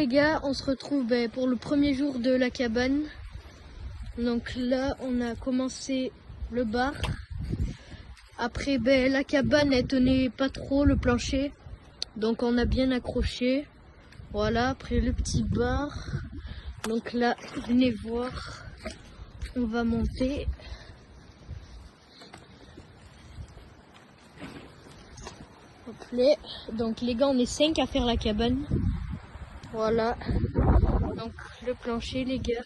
gars, on se retrouve pour le premier jour de la cabane. Donc là on a commencé le bar. Après la cabane elle tenait pas trop le plancher. Donc on a bien accroché. Voilà, après le petit bar. Donc là, venez voir. On va monter. Hop là. Donc les gars, on est 5 à faire la cabane. Voilà. Donc le plancher les gars.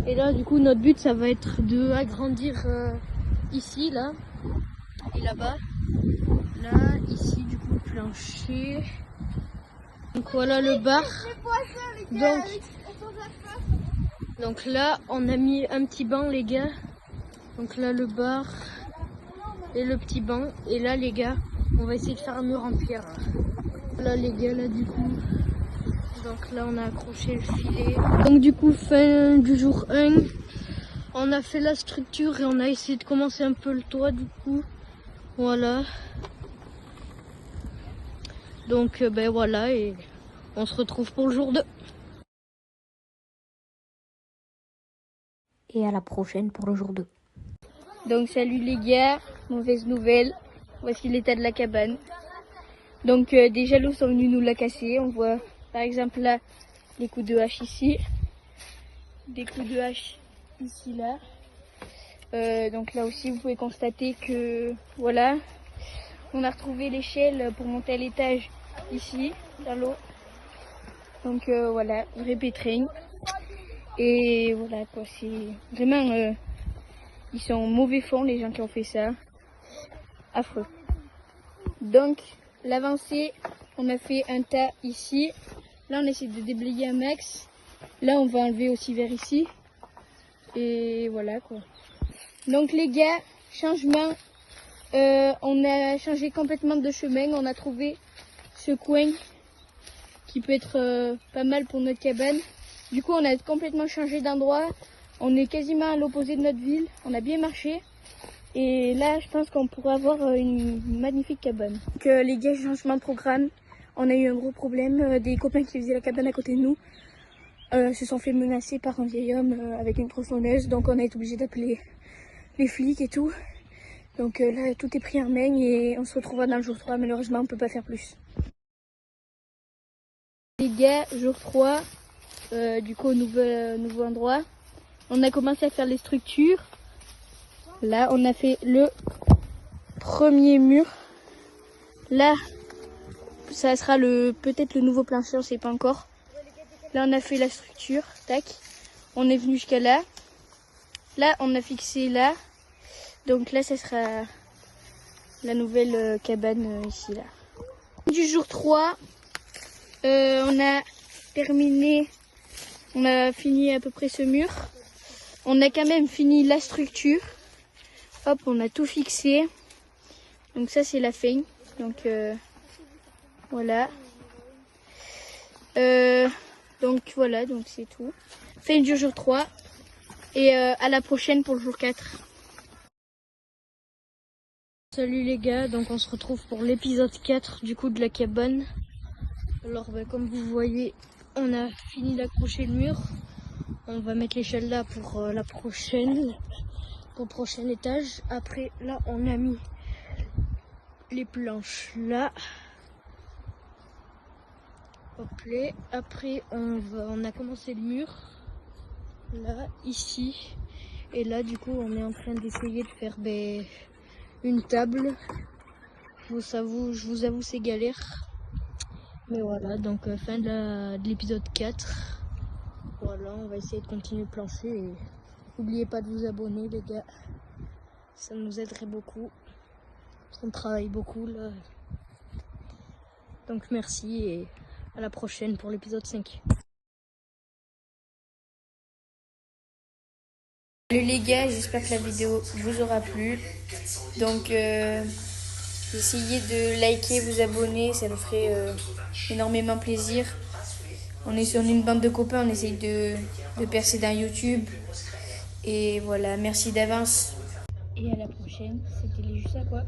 Et là du coup notre but ça va être de agrandir ici là. Et là-bas. Là, ici du coup le plancher. Donc voilà le bar. Donc là on a mis un petit banc les gars. Donc là le bar et le petit banc. Et là les gars on va essayer de faire un mur en pierre. Là les gars là du coup. Donc là on a accroché le filet. Donc du coup fin du jour 1. On a fait la structure et on a essayé de commencer un peu le toit du coup. Voilà. Donc voilà et on se retrouve pour le jour 2. Et à la prochaine pour le jour 2. Donc salut les gars, mauvaise nouvelle, voici l'état de la cabane. Donc des jaloux sont venus nous la casser, on voit par exemple là les coups de hache ici, des coups de hache ici là. Donc là aussi vous pouvez constater que voilà, on a retrouvé l'échelle pour monter à l'étage ici, dans l'eau. Donc voilà, vrai pétrin. Et voilà quoi, c'est vraiment... ils sont en mauvais fond les gens qui ont fait ça. Affreux. Donc l'avancée, on a fait un tas ici. Là on essaie de déblayer un max. Là on va enlever aussi vers ici. Et voilà quoi. Donc les gars, changement. On a changé complètement de chemin. On a trouvé ce coin qui peut être pas mal pour notre cabane. Du coup on a complètement changé d'endroit. On est quasiment à l'opposé de notre ville. On a bien marché. Et là, je pense qu'on pourrait avoir une magnifique cabane. Donc les gars, changement de programme. On a eu un gros problème. Des copains qui faisaient la cabane à côté de nous se sont fait menacer par un vieil homme avec une tronçonneuse. Donc on a été obligé d'appeler les flics et tout. Donc là, tout est pris en main et on se retrouvera dans le jour 3. Malheureusement, on peut pas faire plus. Les gars, jour 3, du coup, au nouveau endroit. On a commencé à faire les structures. Là, on a fait le premier mur. Là, ça sera peut-être le nouveau plancher, on sait pas encore. Là, on a fait la structure. Tac. On est venu jusqu'à là. Là, on a fixé là. Donc là, ça sera la nouvelle cabane ici, là. Du jour 3, on a terminé. On a fini à peu près ce mur. On a quand même fini la structure. Hop, on a tout fixé. Donc ça c'est la fin. Donc voilà. Donc voilà, donc c'est tout. Fin du jour 3. Et à la prochaine pour le jour 4. Salut les gars, donc on se retrouve pour l'épisode 4 du coup de la cabane. Alors comme vous voyez, on a fini d'accrocher le mur. On va mettre l'échelle là pour la prochaine. Pour le prochain étage. Après là on a mis les planches là. Hop là. Après on a commencé le mur là, ici. Et là du coup on est en train d'essayer de faire une table. Je vous avoue c'est galère. Mais voilà, donc fin de l'épisode 4. Voilà, on va essayer de continuer de plancher et n'oubliez pas de vous abonner les gars. Ça nous aiderait beaucoup. On travaille beaucoup là. Donc merci et à la prochaine pour l'épisode 5. Salut les gars, j'espère que la vidéo vous aura plu. Donc essayez de liker, vous abonner, ça nous ferait énormément plaisir. On est sur une bande de copains, on essaye de percer dans YouTube. Et voilà, merci d'avance. Et à la prochaine, c'était les Juste à quoi.